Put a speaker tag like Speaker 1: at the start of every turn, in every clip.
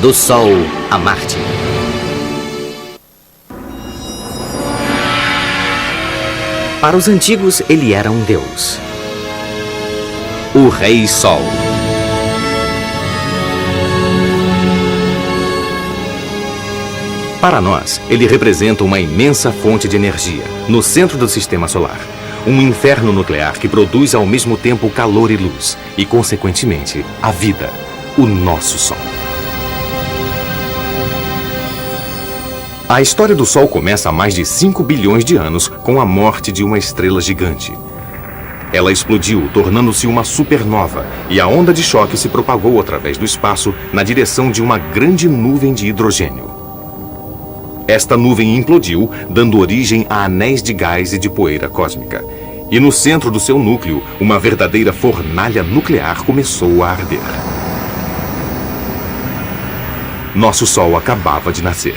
Speaker 1: Do Sol a Marte. Para os antigos, ele era um deus. O Rei Sol. Para nós, ele representa uma imensa fonte de energia no centro do sistema solar. Um inferno nuclear que produz ao mesmo tempo calor e luz e, consequentemente, a vida, o nosso Sol. A história do Sol começa há mais de 5 bilhões de anos com a morte de uma estrela gigante. Ela explodiu, tornando-se uma supernova, e a onda de choque se propagou através do espaço na direção de uma grande nuvem de hidrogênio. Esta nuvem implodiu, dando origem a anéis de gás e de poeira cósmica. E no centro do seu núcleo, uma verdadeira fornalha nuclear começou a arder. Nosso Sol acabava de nascer.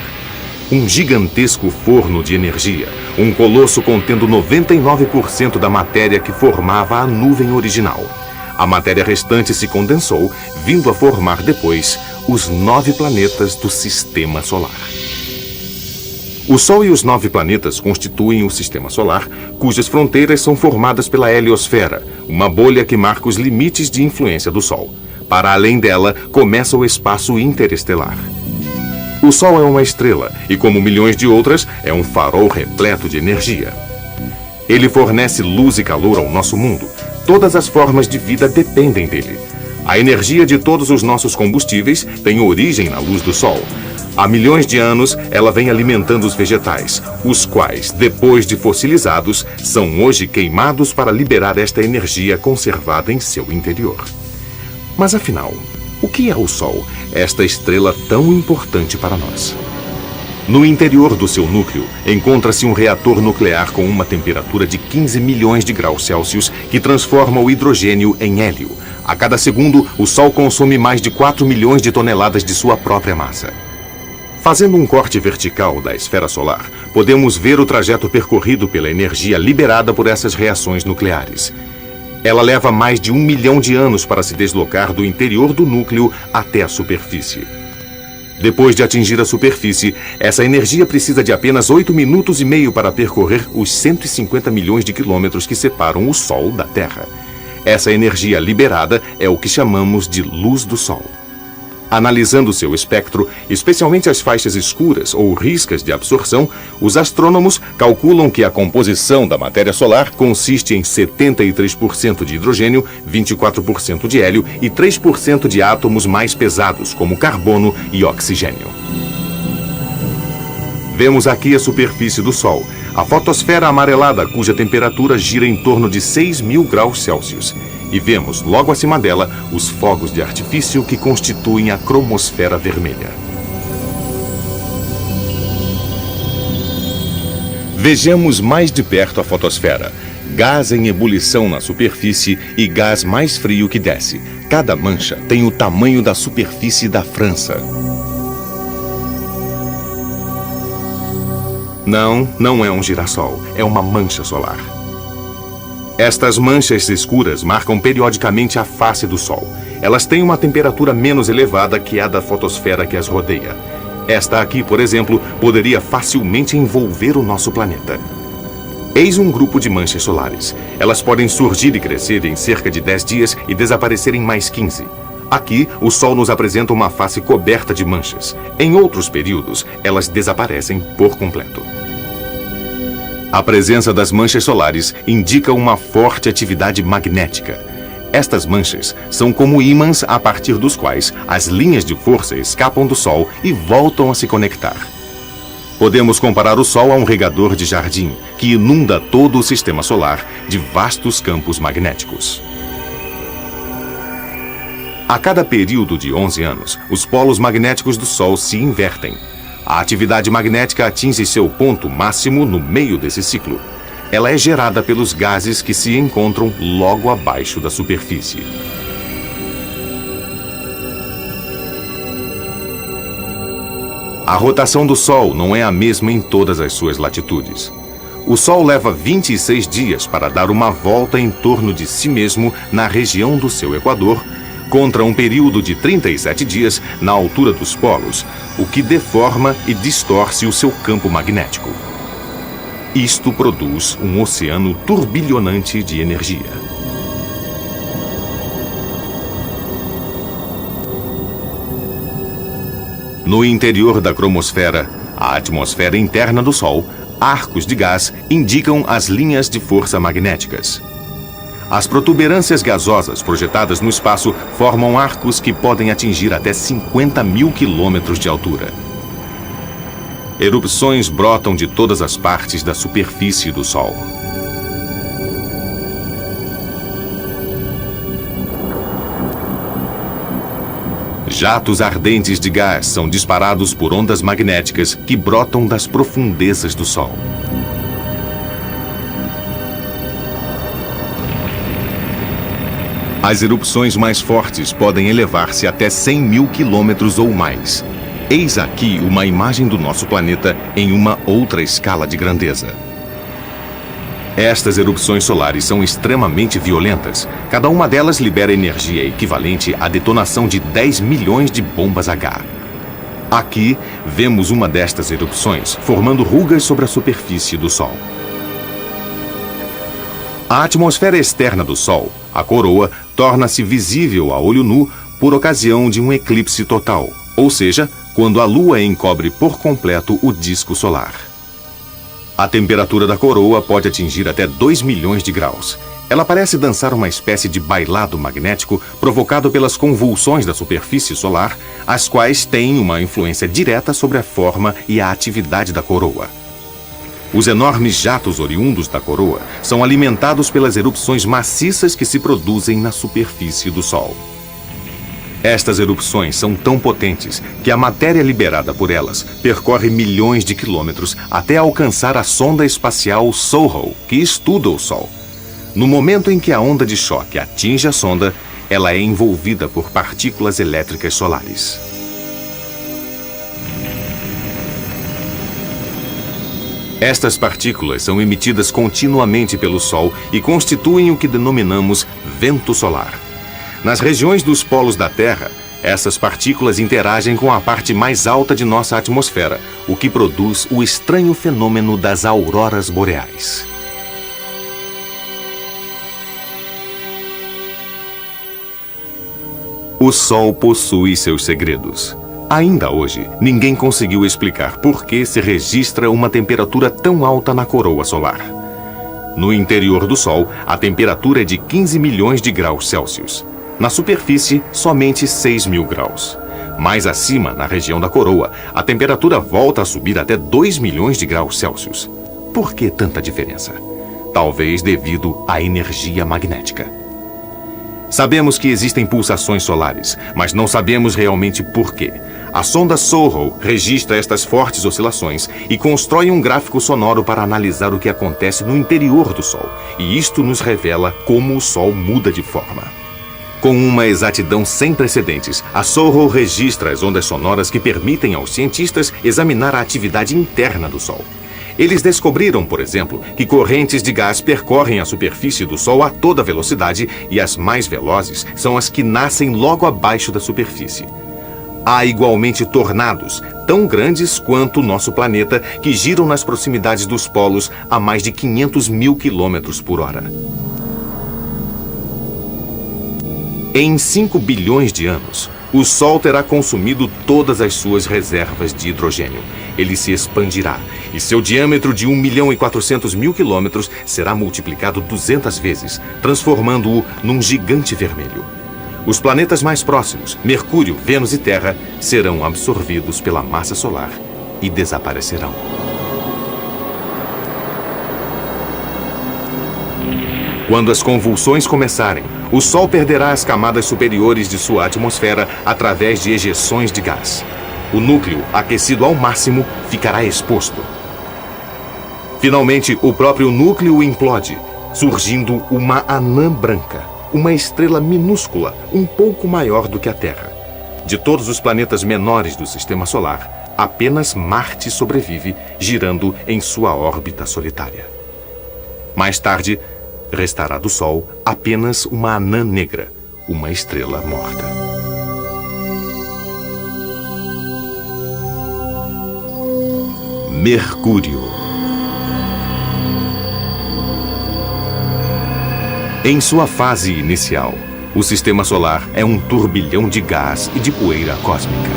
Speaker 1: Um gigantesco forno de energia, um colosso contendo 99% da matéria que formava a nuvem original. A matéria restante se condensou, vindo a formar depois os 9 planetas do Sistema Solar. O Sol e os 9 planetas constituem o Sistema Solar, cujas fronteiras são formadas pela heliosfera, uma bolha que marca os limites de influência do Sol. Para além dela, começa o espaço interestelar. O Sol é uma estrela e, como milhões de outras, é um farol repleto de energia. Ele fornece luz e calor ao nosso mundo. Todas as formas de vida dependem dele. A energia de todos os nossos combustíveis tem origem na luz do Sol. Há milhões de anos, ela vem alimentando os vegetais, os quais, depois de fossilizados, são hoje queimados para liberar esta energia conservada em seu interior. Mas afinal, o que é o Sol, esta estrela tão importante para nós? No interior do seu núcleo, encontra-se um reator nuclear com uma temperatura de 15 milhões de graus Celsius que transforma o hidrogênio em hélio. A cada segundo, o Sol consome mais de 4 milhões de toneladas de sua própria massa. Fazendo um corte vertical da esfera solar, podemos ver o trajeto percorrido pela energia liberada por essas reações nucleares. Ela leva mais de 1 milhão de anos para se deslocar do interior do núcleo até a superfície. Depois de atingir a superfície, essa energia precisa de apenas 8 minutos e meio para percorrer os 150 milhões de quilômetros que separam o Sol da Terra. Essa energia liberada é o que chamamos de luz do Sol. Analisando seu espectro, especialmente as faixas escuras ou riscas de absorção, os astrônomos calculam que a composição da matéria solar consiste em 73% de hidrogênio, 24% de hélio e 3% de átomos mais pesados, como carbono e oxigênio. Vemos aqui a superfície do Sol, a fotosfera amarelada, cuja temperatura gira em torno de 6.000 graus Celsius. E vemos, logo acima dela, os fogos de artifício que constituem a cromosfera vermelha. Vejamos mais de perto a fotosfera. Gás em ebulição na superfície e gás mais frio que desce. Cada mancha tem o tamanho da superfície da França. Não é um girassol, é uma mancha solar. Estas manchas escuras marcam periodicamente a face do Sol. Elas têm uma temperatura menos elevada que a da fotosfera que as rodeia. Esta aqui, por exemplo, poderia facilmente envolver o nosso planeta. Eis um grupo de manchas solares. Elas podem surgir e crescer em cerca de 10 dias e desaparecer em mais 15. Aqui, o Sol nos apresenta uma face coberta de manchas. Em outros períodos, elas desaparecem por completo. A presença das manchas solares indica uma forte atividade magnética. Estas manchas são como ímãs a partir dos quais as linhas de força escapam do Sol e voltam a se conectar. Podemos comparar o Sol a um regador de jardim que inunda todo o sistema solar de vastos campos magnéticos. A cada período de 11 anos, os polos magnéticos do Sol se invertem. A atividade magnética atinge seu ponto máximo no meio desse ciclo. Ela é gerada pelos gases que se encontram logo abaixo da superfície. A rotação do Sol não é a mesma em todas as suas latitudes. O Sol leva 26 dias para dar uma volta em torno de si mesmo na região do seu equador, contra um período de 37 dias na altura dos polos, o que deforma e distorce o seu campo magnético. Isto produz um oceano turbilhonante de energia. No interior da cromosfera, a atmosfera interna do Sol, arcos de gás indicam as linhas de força magnéticas. As protuberâncias gasosas projetadas no espaço formam arcos que podem atingir até 50 mil quilômetros de altura. Erupções brotam de todas as partes da superfície do Sol. Jatos ardentes de gás são disparados por ondas magnéticas que brotam das profundezas do Sol. As erupções mais fortes podem elevar-se até 100 mil quilômetros ou mais. Eis aqui uma imagem do nosso planeta em uma outra escala de grandeza. Estas erupções solares são extremamente violentas. Cada uma delas libera energia equivalente à detonação de 10 milhões de bombas H. Aqui, vemos uma destas erupções formando rugas sobre a superfície do Sol. A atmosfera externa do Sol, a coroa, torna-se visível a olho nu por ocasião de um eclipse total, ou seja, quando a Lua encobre por completo o disco solar. A temperatura da coroa pode atingir até 2 milhões de graus. Ela parece dançar uma espécie de bailado magnético provocado pelas convulsões da superfície solar, as quais têm uma influência direta sobre a forma e a atividade da coroa. Os enormes jatos oriundos da coroa são alimentados pelas erupções maciças que se produzem na superfície do Sol. Estas erupções são tão potentes que a matéria liberada por elas percorre milhões de quilômetros até alcançar a sonda espacial SOHO, que estuda o Sol. No momento em que a onda de choque atinge a sonda, ela é envolvida por partículas elétricas solares. Estas partículas são emitidas continuamente pelo Sol e constituem o que denominamos vento solar. Nas regiões dos polos da Terra, essas partículas interagem com a parte mais alta de nossa atmosfera, o que produz o estranho fenômeno das auroras boreais. O Sol possui seus segredos. Ainda hoje, ninguém conseguiu explicar por que se registra uma temperatura tão alta na coroa solar. No interior do Sol, a temperatura é de 15 milhões de graus Celsius. Na superfície, somente 6 mil graus. Mais acima, na região da coroa, a temperatura volta a subir até 2 milhões de graus Celsius. Por que tanta diferença? Talvez devido à energia magnética. Sabemos que existem pulsações solares, mas não sabemos realmente por quê. A sonda SOHO registra estas fortes oscilações e constrói um gráfico sonoro para analisar o que acontece no interior do Sol. E isto nos revela como o Sol muda de forma. Com uma exatidão sem precedentes, a SOHO registra as ondas sonoras que permitem aos cientistas examinar a atividade interna do Sol. Eles descobriram, por exemplo, que correntes de gás percorrem a superfície do Sol a toda velocidade e as mais velozes são as que nascem logo abaixo da superfície. Há igualmente tornados, tão grandes quanto o nosso planeta, que giram nas proximidades dos polos a mais de 500 mil quilômetros por hora. Em 5 bilhões de anos, o Sol terá consumido todas as suas reservas de hidrogênio. Ele se expandirá e seu diâmetro de 1.400.000 quilômetros será multiplicado 200 vezes, transformando-o num gigante vermelho. Os planetas mais próximos, Mercúrio, Vênus e Terra, serão absorvidos pela massa solar e desaparecerão. Quando as convulsões começarem, o Sol perderá as camadas superiores de sua atmosfera através de ejeções de gás. O núcleo, aquecido ao máximo, ficará exposto. Finalmente, o próprio núcleo implode, surgindo uma anã branca, uma estrela minúscula, um pouco maior do que a Terra. De todos os planetas menores do Sistema Solar, apenas Marte sobrevive, girando em sua órbita solitária. Mais tarde, restará do Sol apenas uma anã negra, uma estrela morta. Mercúrio. Em sua fase inicial, o Sistema Solar é um turbilhão de gás e de poeira cósmica.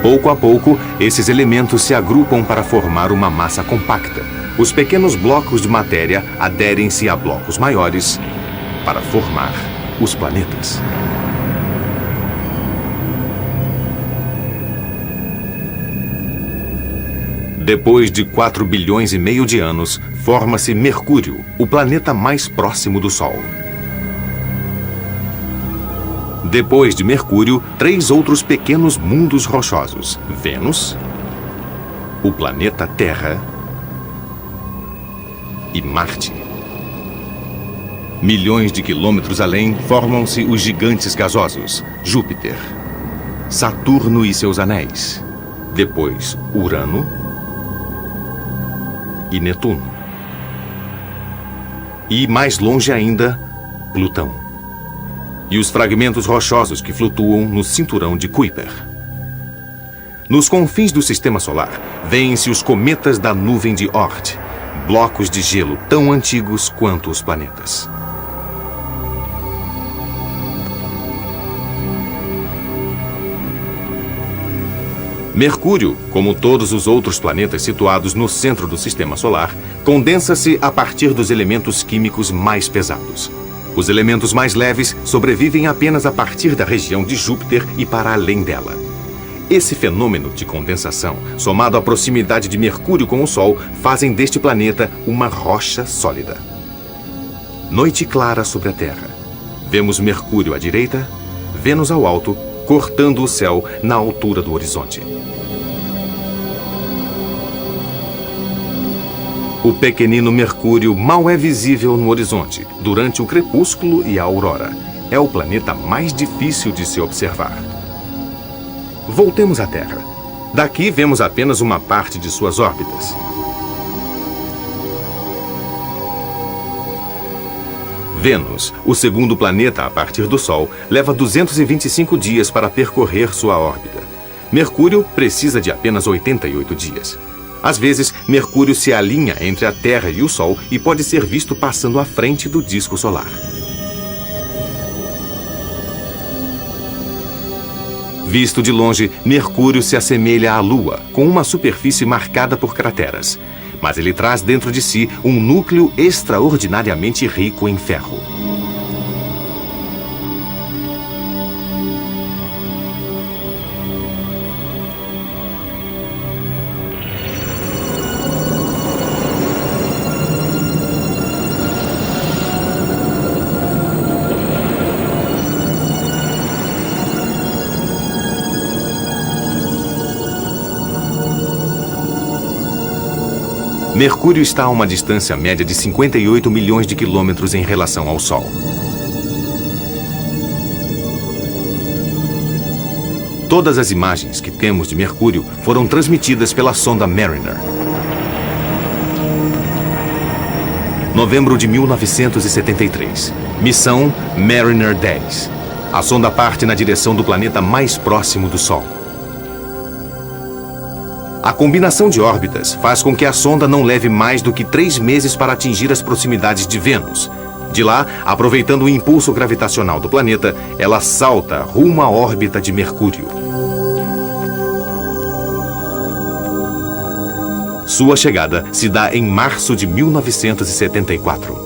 Speaker 1: Pouco a pouco, esses elementos se agrupam para formar uma massa compacta. Os pequenos blocos de matéria aderem-se a blocos maiores para formar os planetas. Depois de 4 bilhões e meio de anos, forma-se Mercúrio, o planeta mais próximo do Sol. Depois de Mercúrio, 3 outros pequenos mundos rochosos: Vênus, o planeta Terra e Marte. Milhões de quilômetros além, formam-se os gigantes gasosos: Júpiter, Saturno e seus anéis. Depois, Urano e Netuno. E mais longe ainda, Plutão. E os fragmentos rochosos que flutuam no cinturão de Kuiper. Nos confins do Sistema Solar, vêem-se os cometas da nuvem de Oort, blocos de gelo tão antigos quanto os planetas. Mercúrio, como todos os outros planetas situados no centro do Sistema Solar, condensa-se a partir dos elementos químicos mais pesados. Os elementos mais leves sobrevivem apenas a partir da região de Júpiter e para além dela. Esse fenômeno de condensação, somado à proximidade de Mercúrio com o Sol, fazem deste planeta uma rocha sólida. Noite clara sobre a Terra. Vemos Mercúrio à direita, Vênus ao alto, cortando o céu na altura do horizonte. O pequenino Mercúrio mal é visível no horizonte durante o crepúsculo e a aurora. É o planeta mais difícil de se observar. Voltemos à Terra. Daqui vemos apenas uma parte de suas órbitas. Vênus, o segundo planeta a partir do Sol, leva 225 dias para percorrer sua órbita. Mercúrio precisa de apenas 88 dias. Às vezes, Mercúrio se alinha entre a Terra e o Sol e pode ser visto passando à frente do disco solar. Visto de longe, Mercúrio se assemelha à Lua, com uma superfície marcada por crateras. Mas ele traz dentro de si um núcleo extraordinariamente rico em ferro. Mercúrio está a uma distância média de 58 milhões de quilômetros em relação ao Sol. Todas as imagens que temos de Mercúrio foram transmitidas pela sonda Mariner. Novembro de 1973. Missão Mariner 10. A sonda parte na direção do planeta mais próximo do Sol. A combinação de órbitas faz com que a sonda não leve mais do que 3 meses para atingir as proximidades de Vênus. De lá, aproveitando o impulso gravitacional do planeta, ela salta rumo à órbita de Mercúrio. Sua chegada se dá em março de 1974.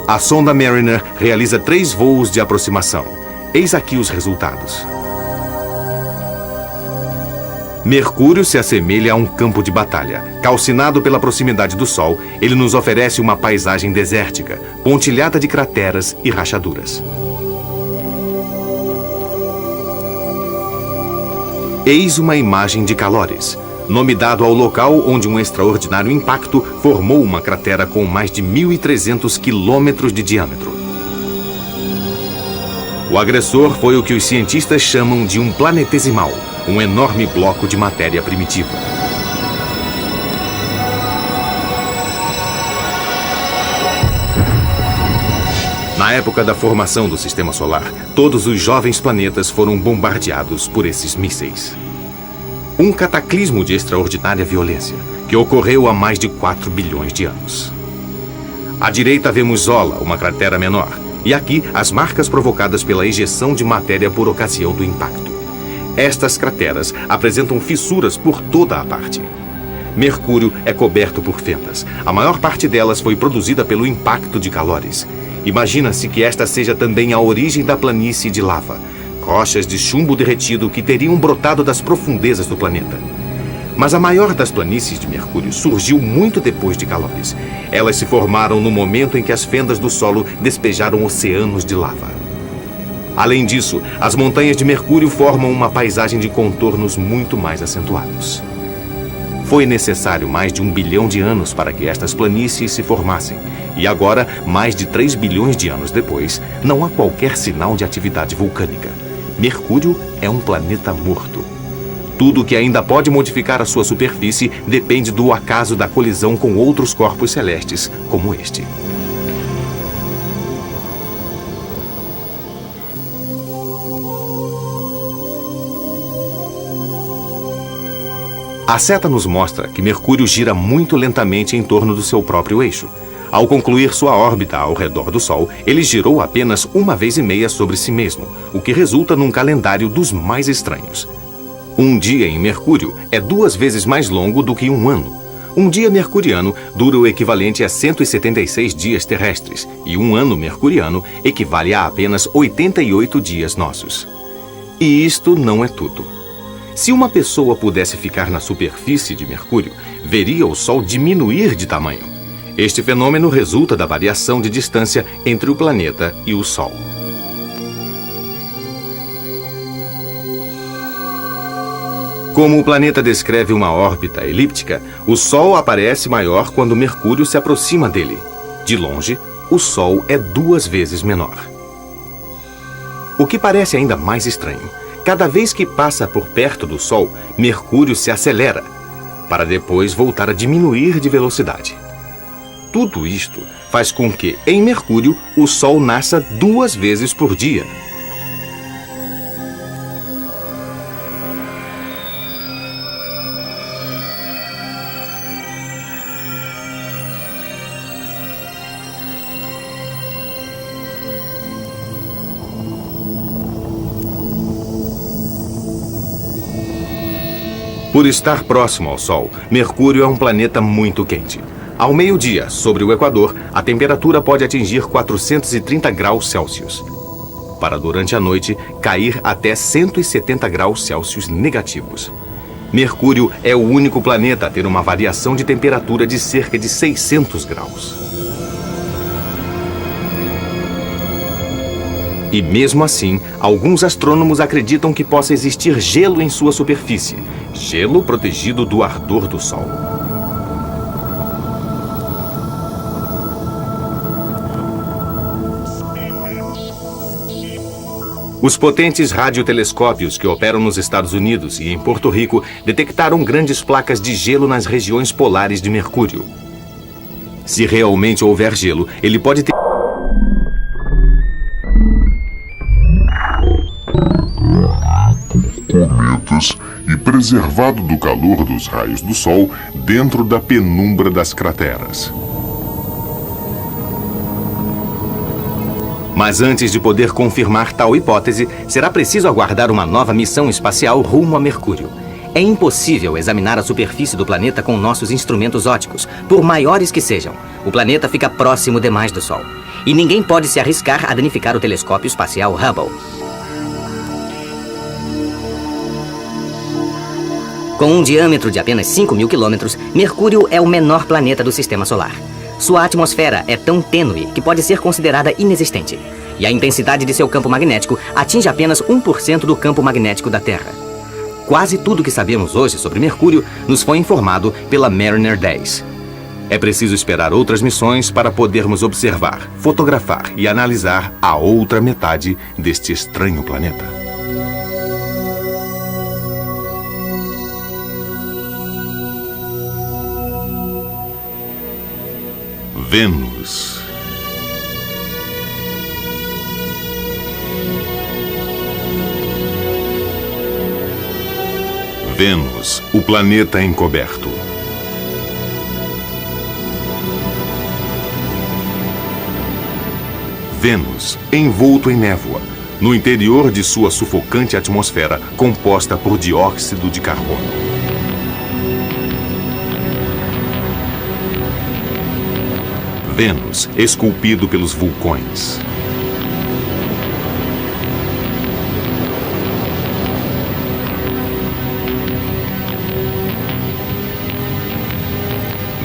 Speaker 1: A sonda Mariner realiza 3 voos de aproximação. Eis aqui os resultados. Mercúrio se assemelha a um campo de batalha. Calcinado pela proximidade do Sol, ele nos oferece uma paisagem desértica, pontilhada de crateras e rachaduras. Eis uma imagem de Calores, nome dado ao local onde um extraordinário impacto formou uma cratera com mais de 1.300 quilômetros de diâmetro. O agressor foi o que os cientistas chamam de um planetesimal, um enorme bloco de matéria primitiva. Na época da formação do Sistema Solar, todos os jovens planetas foram bombardeados por esses mísseis. Um cataclismo de extraordinária violência, que ocorreu há mais de 4 bilhões de anos. À direita vemos Zola, uma cratera menor, e aqui as marcas provocadas pela ejeção de matéria por ocasião do impacto. Estas crateras apresentam fissuras por toda a parte. Mercúrio é coberto por fendas. A maior parte delas foi produzida pelo impacto de calores. Imagina-se que esta seja também a origem da planície de lava, rochas de chumbo derretido que teriam brotado das profundezas do planeta. Mas a maior das planícies de Mercúrio surgiu muito depois de calores. Elas se formaram no momento em que as fendas do solo despejaram oceanos de lava. Além disso, as montanhas de Mercúrio formam uma paisagem de contornos muito mais acentuados. Foi necessário mais de 1 bilhão de anos para que estas planícies se formassem. E agora, mais de 3 bilhões de anos depois, não há qualquer sinal de atividade vulcânica. Mercúrio é um planeta morto. Tudo que ainda pode modificar a sua superfície depende do acaso da colisão com outros corpos celestes, como este. A seta nos mostra que Mercúrio gira muito lentamente em torno do seu próprio eixo. Ao concluir sua órbita ao redor do Sol, ele girou apenas 1,5 vezes sobre si mesmo, o que resulta num calendário dos mais estranhos. Um dia em Mercúrio é 2 vezes mais longo do que um ano. Um dia mercuriano dura o equivalente a 176 dias terrestres, e um ano mercuriano equivale a apenas 88 dias nossos. E isto não é tudo. Se uma pessoa pudesse ficar na superfície de Mercúrio, veria o Sol diminuir de tamanho. Este fenômeno resulta da variação de distância entre o planeta e o Sol. Como o planeta descreve uma órbita elíptica, o Sol aparece maior quando Mercúrio se aproxima dele. De longe, o Sol é 2 vezes menor. O que parece ainda mais estranho, cada vez que passa por perto do Sol, Mercúrio se acelera, para depois voltar a diminuir de velocidade. Tudo isto faz com que, em Mercúrio, o Sol nasça 2 vezes por dia. Por estar próximo ao Sol, Mercúrio é um planeta muito quente. Ao meio-dia, sobre o Equador, a temperatura pode atingir 430 graus Celsius, para durante a noite cair até 170 graus Celsius negativos. Mercúrio é o único planeta a ter uma variação de temperatura de cerca de 600 graus. E mesmo assim, alguns astrônomos acreditam que possa existir gelo em sua superfície, gelo protegido do ardor do Sol. Os potentes radiotelescópios que operam nos Estados Unidos e em Porto Rico detectaram grandes placas de gelo nas regiões polares de Mercúrio. Se realmente houver gelo, ele pode ter
Speaker 2: cometas e preservado do calor dos raios do Sol dentro da penumbra das crateras.
Speaker 1: Mas antes de poder confirmar tal hipótese, será preciso aguardar uma nova missão espacial rumo a Mercúrio. É impossível examinar a superfície do planeta com nossos instrumentos ópticos, por maiores que sejam. O planeta fica próximo demais do Sol. E ninguém pode se arriscar a danificar o telescópio espacial Hubble. Com um diâmetro de apenas 5.000 quilômetros, Mercúrio é o menor planeta do Sistema Solar. Sua atmosfera é tão tênue que pode ser considerada inexistente. E a intensidade de seu campo magnético atinge apenas 1% do campo magnético da Terra. Quase tudo que sabemos hoje sobre Mercúrio nos foi informado pela Mariner 10. É preciso esperar outras missões para podermos observar, fotografar e analisar a outra metade deste estranho planeta.
Speaker 2: Vênus.
Speaker 1: Vênus, o planeta encoberto. Vênus, envolto em névoa, no interior de sua sufocante atmosfera composta por dióxido de carbono. Vênus, esculpido pelos vulcões.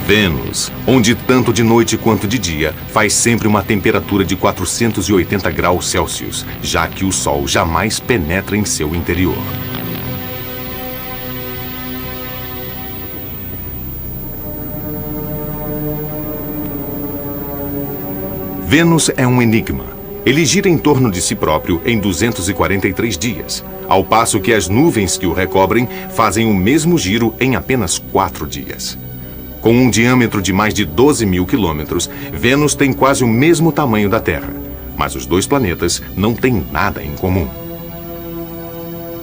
Speaker 1: Vênus, onde tanto de noite quanto de dia faz sempre uma temperatura de 480 graus Celsius, já que o Sol jamais penetra em seu interior. Vênus é um enigma. Ele gira em torno de si próprio em 243 dias, ao passo que as nuvens que o recobrem fazem o mesmo giro em apenas 4 dias. Com um diâmetro de mais de 12 mil quilômetros, Vênus tem quase o mesmo tamanho da Terra, mas os dois planetas não têm nada em comum.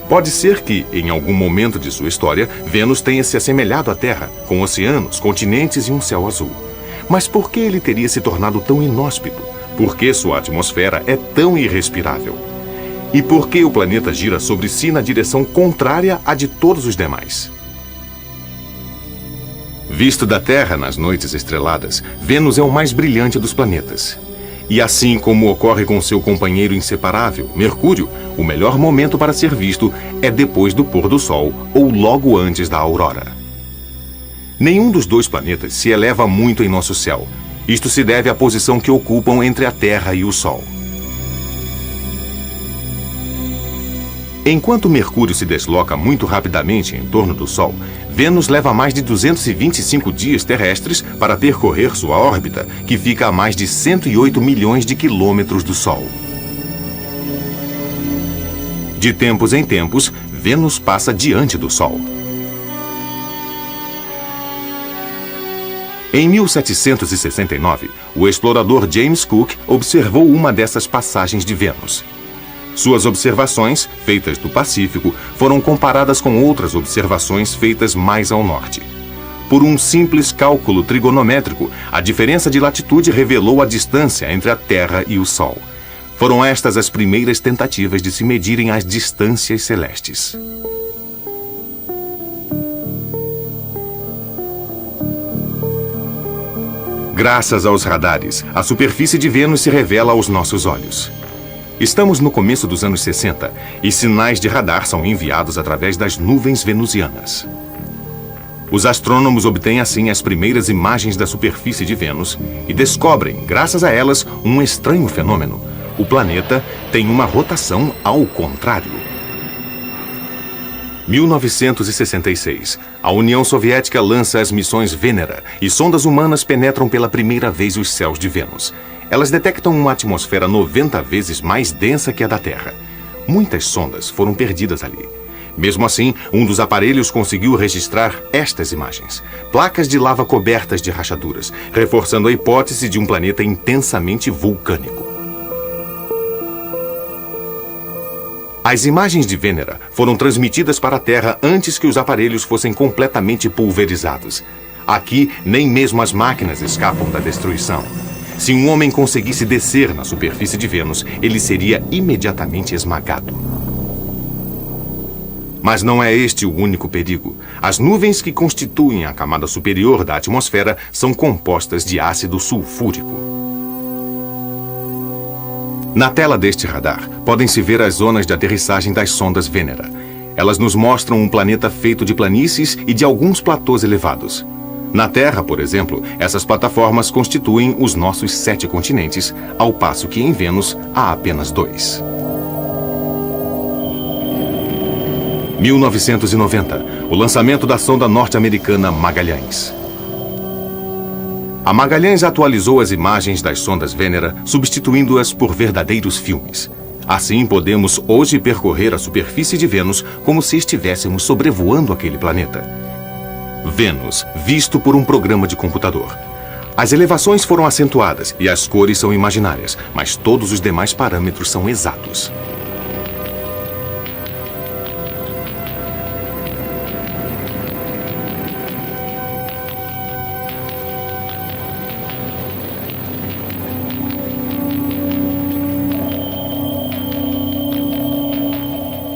Speaker 1: Pode ser que, em algum momento de sua história, Vênus tenha se assemelhado à Terra, com oceanos, continentes e um céu azul. Mas por que ele teria se tornado tão inóspito? Por que sua atmosfera é tão irrespirável? E por que o planeta gira sobre si na direção contrária à de todos os demais? Visto da Terra nas noites estreladas, Vênus é o mais brilhante dos planetas. E assim como ocorre com seu companheiro inseparável, Mercúrio, o melhor momento para ser visto é depois do pôr do Sol ou logo antes da aurora. Nenhum dos dois planetas se eleva muito em nosso céu. Isto se deve à posição que ocupam entre a Terra e o Sol. Enquanto Mercúrio se desloca muito rapidamente em torno do Sol, Vênus leva mais de 225 dias terrestres para percorrer sua órbita, que fica a mais de 108 milhões de quilômetros do Sol. De tempos em tempos, Vênus passa diante do Sol. Em 1769, o explorador James Cook observou uma dessas passagens de Vênus. Suas observações, feitas do Pacífico, foram comparadas com outras observações feitas mais ao norte. Por um simples cálculo trigonométrico, a diferença de latitude revelou a distância entre a Terra e o Sol. Foram estas as primeiras tentativas de se medirem as distâncias celestes. Graças aos radares, a superfície de Vênus se revela aos nossos olhos. Estamos no começo dos anos 60 e sinais de radar são enviados através das nuvens venusianas. Os astrônomos obtêm assim as primeiras imagens da superfície de Vênus e descobrem, graças a elas, um estranho fenômeno. O planeta tem uma rotação ao contrário. 1966. A União Soviética lança as missões Vênera e sondas humanas penetram pela primeira vez os céus de Vênus. Elas detectam uma atmosfera 90 vezes mais densa que a da Terra. Muitas sondas foram perdidas ali. Mesmo assim, um dos aparelhos conseguiu registrar estas imagens. Placas de lava cobertas de rachaduras, reforçando a hipótese de um planeta intensamente vulcânico. As imagens de Vênera foram transmitidas para a Terra antes que os aparelhos fossem completamente pulverizados. Aqui, nem mesmo as máquinas escapam da destruição. Se um homem conseguisse descer na superfície de Vênus, ele seria imediatamente esmagado. Mas não é este o único perigo. As nuvens que constituem a camada superior da atmosfera são compostas de ácido sulfúrico. Na tela deste radar, podem-se ver as zonas de aterrissagem das sondas Vênera. Elas nos mostram um planeta feito de planícies e de alguns platôs elevados. Na Terra, por exemplo, essas plataformas constituem os nossos 7 continentes, ao passo que em Vênus há apenas 2. 1990, o lançamento da sonda norte-americana Magalhães. A Magalhães atualizou as imagens das sondas Vênera, substituindo-as por verdadeiros filmes. Assim, podemos hoje percorrer a superfície de Vênus como se estivéssemos sobrevoando aquele planeta. Vênus, visto por um programa de computador. As elevações foram acentuadas e as cores são imaginárias, mas todos os demais parâmetros são exatos.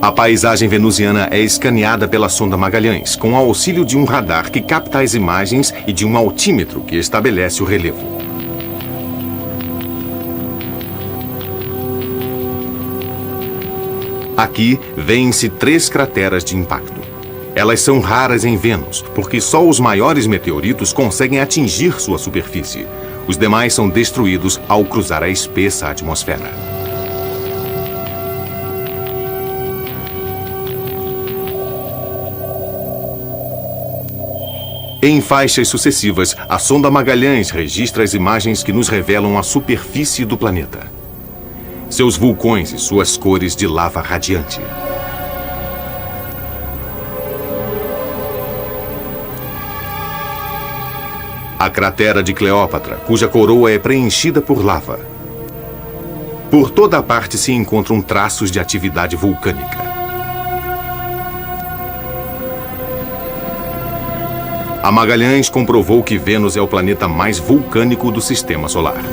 Speaker 1: A paisagem venusiana é escaneada pela sonda Magalhães, com o auxílio de um radar que capta as imagens e de um altímetro que estabelece o relevo. Aqui vêem-se 3 crateras de impacto. Elas são raras em Vênus, porque só os maiores meteoritos conseguem atingir sua superfície. Os demais são destruídos ao cruzar a espessa atmosfera. Em faixas sucessivas, a sonda Magalhães registra as imagens que nos revelam a superfície do planeta. Seus vulcões e suas cores de lava radiante. A cratera de Cleópatra, cuja coroa é preenchida por lava. Por toda a parte se encontram traços de atividade vulcânica. A Magalhães comprovou que Vênus é o planeta mais vulcânico do Sistema Solar.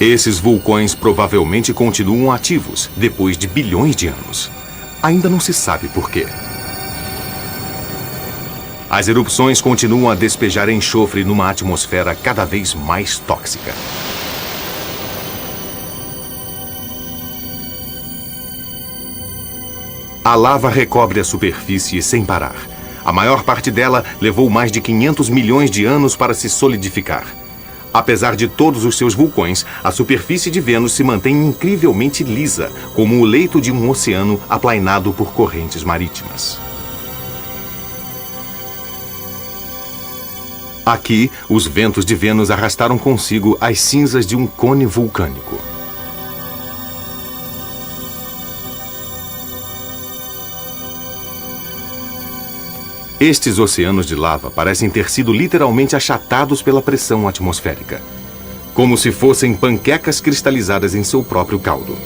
Speaker 1: Esses vulcões provavelmente continuam ativos depois de bilhões de anos. Ainda não se sabe por quê. As erupções continuam a despejar enxofre numa atmosfera cada vez mais tóxica. A lava recobre a superfície sem parar. A maior parte dela levou mais de 500 milhões de anos para se solidificar. Apesar de todos os seus vulcões, a superfície de Vênus se mantém incrivelmente lisa, como o leito de um oceano aplainado por correntes marítimas. Aqui, os ventos de Vênus arrastaram consigo as cinzas de um cone vulcânico. Estes oceanos de lava parecem ter sido literalmente achatados pela pressão atmosférica, como se fossem panquecas cristalizadas em seu próprio caldo.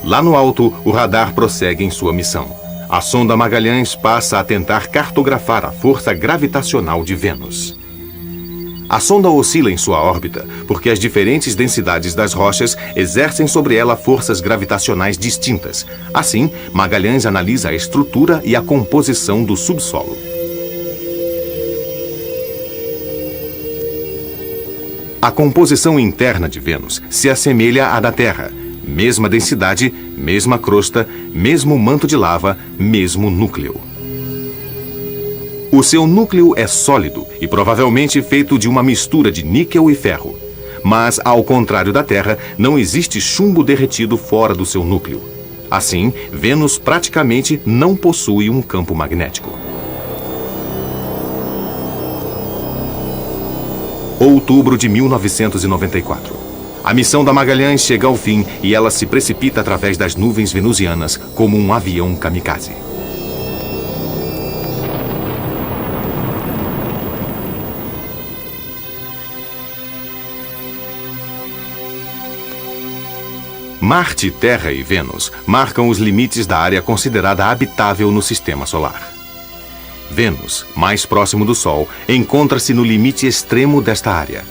Speaker 1: Lá no alto, o radar prossegue em sua missão. A sonda Magalhães passa a tentar cartografar a força gravitacional de Vênus. A sonda oscila em sua órbita porque as diferentes densidades das rochas exercem sobre ela forças gravitacionais distintas. Assim, Magalhães analisa a estrutura e a composição do subsolo. A composição interna de Vênus se assemelha à da Terra. Mesma densidade, mesma crosta, mesmo manto de lava, mesmo núcleo. O seu núcleo é sólido e provavelmente feito de uma mistura de níquel e ferro. Mas, ao contrário da Terra, não existe chumbo derretido fora do seu núcleo. Assim, Vênus praticamente não possui um campo magnético. Outubro de 1994. A missão da Magalhães chega ao fim e ela se precipita através das nuvens venusianas como um avião kamikaze. Marte, Terra e Vênus marcam os limites da área considerada habitável no Sistema Solar. Vênus, mais próximo do Sol, encontra-se no limite extremo desta área.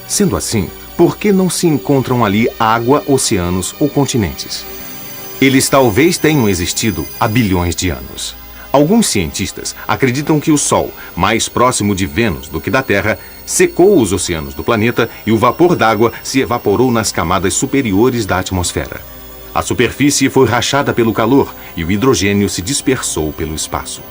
Speaker 1: Sendo assim, por que não se encontram ali água, oceanos ou continentes? Eles talvez tenham existido há bilhões de anos. Alguns cientistas acreditam que o Sol, mais próximo de Vênus do que da Terra, secou os oceanos do planeta e o vapor d'água se evaporou nas camadas superiores da atmosfera. A superfície foi rachada pelo calor e o hidrogênio se dispersou pelo espaço.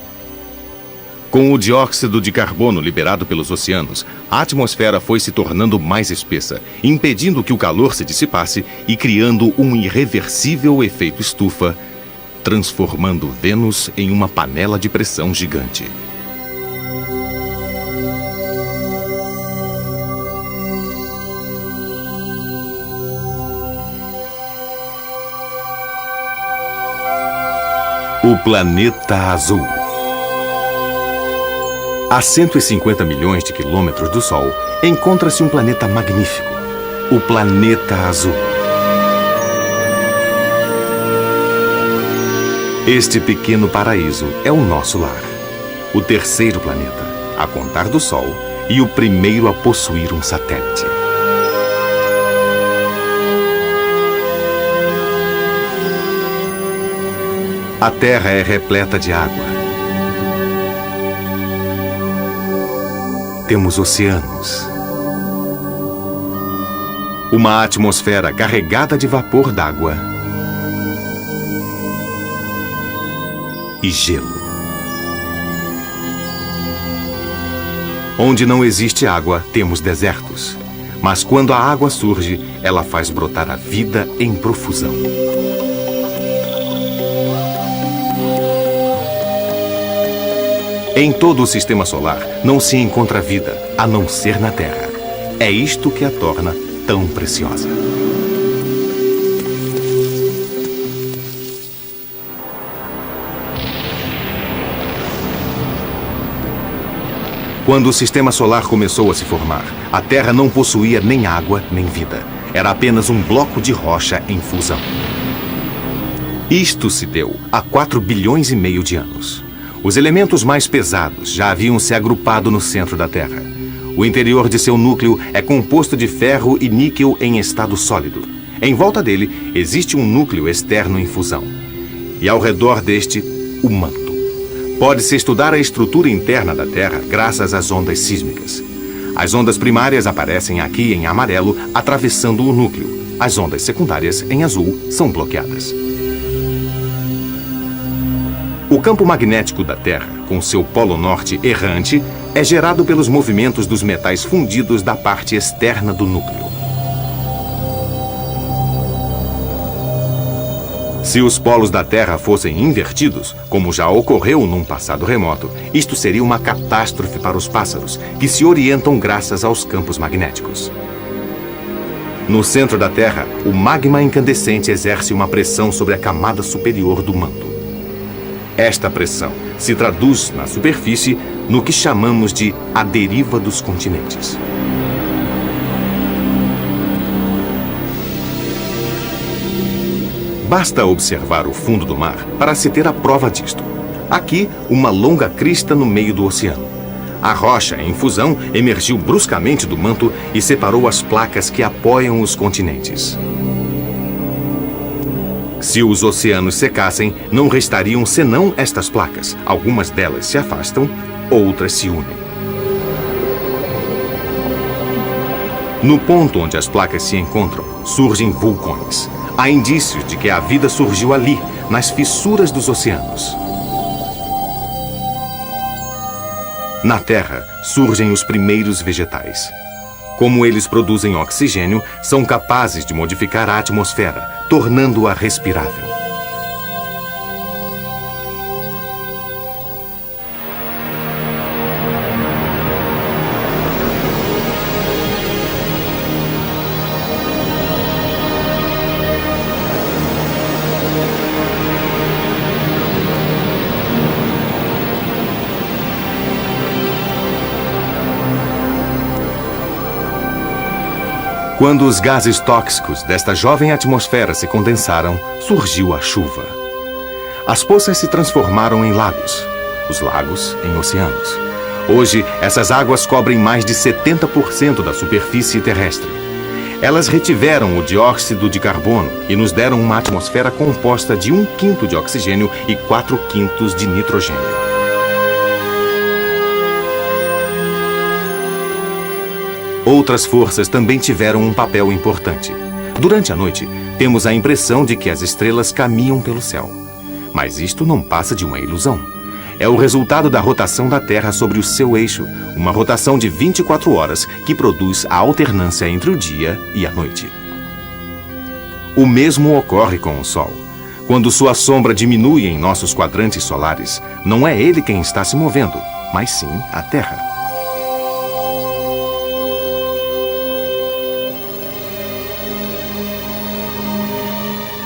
Speaker 1: Com o dióxido de carbono liberado pelos oceanos, a atmosfera foi se tornando mais espessa, impedindo que o calor se dissipasse e criando um irreversível efeito estufa, transformando Vênus em uma panela de pressão gigante. O planeta azul. A 150 milhões de quilômetros do Sol, encontra-se um planeta magnífico, o planeta azul. Este pequeno paraíso é o nosso lar. O terceiro planeta, a contar do Sol, e o primeiro a possuir um satélite. A Terra é repleta de água. Temos oceanos. Uma atmosfera carregada de vapor d'água e gelo. Onde não existe água, temos desertos. Mas quando a água surge, ela faz brotar a vida em profusão. Em todo o sistema solar, não se encontra vida, a não ser na Terra. É isto que a torna tão preciosa. Quando o sistema solar começou a se formar, a Terra não possuía nem água nem vida. Era apenas um bloco de rocha em fusão. Isto se deu há 4,5 bilhões de anos. Os elementos mais pesados já haviam se agrupado no centro da Terra. O interior de seu núcleo é composto de ferro e níquel em estado sólido. Em volta dele existe um núcleo externo em fusão. E ao redor deste, o manto. Pode-se estudar a estrutura interna da Terra graças às ondas sísmicas. As ondas primárias aparecem aqui em amarelo, atravessando o núcleo. As ondas secundárias, em azul, são bloqueadas. O campo magnético da Terra, com seu polo norte errante, é gerado pelos movimentos dos metais fundidos da parte externa do núcleo. Se os polos da Terra fossem invertidos, como já ocorreu num passado remoto, isto seria uma catástrofe para os pássaros, que se orientam graças aos campos magnéticos. No centro da Terra, o magma incandescente exerce uma pressão sobre a camada superior do manto. Esta pressão se traduz na superfície no que chamamos de a deriva dos continentes. Basta observar o fundo do mar para se ter a prova disto. Aqui, uma longa crista no meio do oceano. A rocha em fusão emergiu bruscamente do manto e separou as placas que apoiam os continentes. Se os oceanos secassem, não restariam senão estas placas. Algumas delas se afastam, outras se unem. No ponto onde as placas se encontram, surgem vulcões. Há indícios de que a vida surgiu ali, nas fissuras dos oceanos. Na Terra, surgem os primeiros vegetais. Como eles produzem oxigênio, são capazes de modificar a atmosfera, tornando-a respirável. Quando os gases tóxicos desta jovem atmosfera se condensaram, surgiu a chuva. As poças se transformaram em lagos, os lagos em oceanos. Hoje, essas águas cobrem mais de 70% da superfície terrestre. Elas retiveram o dióxido de carbono e nos deram uma atmosfera composta de 1/5 de oxigênio e 4/5 de nitrogênio. Outras forças também tiveram um papel importante. Durante a noite, temos a impressão de que as estrelas caminham pelo céu. Mas isto não passa de uma ilusão. É o resultado da rotação da Terra sobre o seu eixo, uma rotação de 24 horas que produz a alternância entre o dia e a noite. O mesmo ocorre com o Sol. Quando sua sombra diminui em nossos quadrantes solares, não é ele quem está se movendo, mas sim a Terra.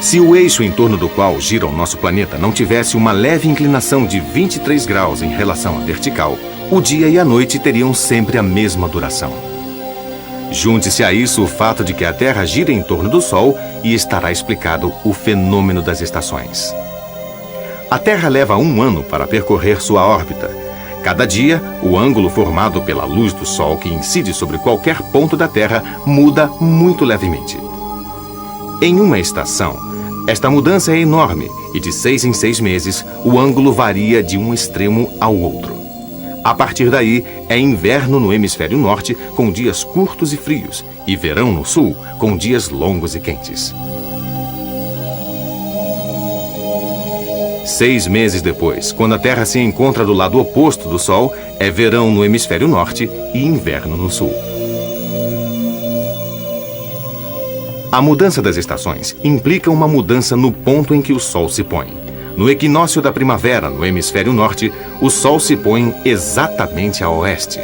Speaker 1: Se o eixo em torno do qual gira o nosso planeta não tivesse uma leve inclinação de 23 graus em relação à vertical, o dia e a noite teriam sempre a mesma duração. Junte-se a isso o fato de que a Terra gira em torno do Sol e estará explicado o fenômeno das estações. A Terra leva 1 ano para percorrer sua órbita. Cada dia, o ângulo formado pela luz do Sol que incide sobre qualquer ponto da Terra muda muito levemente. Em uma estação, esta mudança é enorme e de 6 em 6 meses, o ângulo varia de um extremo ao outro. A partir daí, é inverno no hemisfério norte, com dias curtos e frios, e verão no sul, com dias longos e quentes. 6 meses depois, quando a Terra se encontra do lado oposto do Sol, é verão no hemisfério norte e inverno no sul. A mudança das estações implica uma mudança no ponto em que o Sol se põe. No equinócio da primavera, no hemisfério norte, o Sol se põe exatamente a oeste.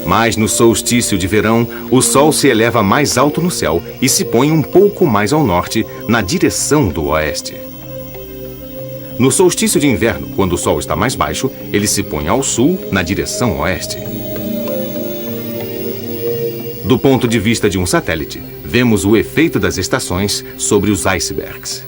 Speaker 1: Mas no solstício de verão, o Sol se eleva mais alto no céu e se põe um pouco mais ao norte, na direção do oeste. No solstício de inverno, quando o Sol está mais baixo, ele se põe ao sul, na direção oeste. Do ponto de vista de um satélite, vemos o efeito das estações sobre os icebergs.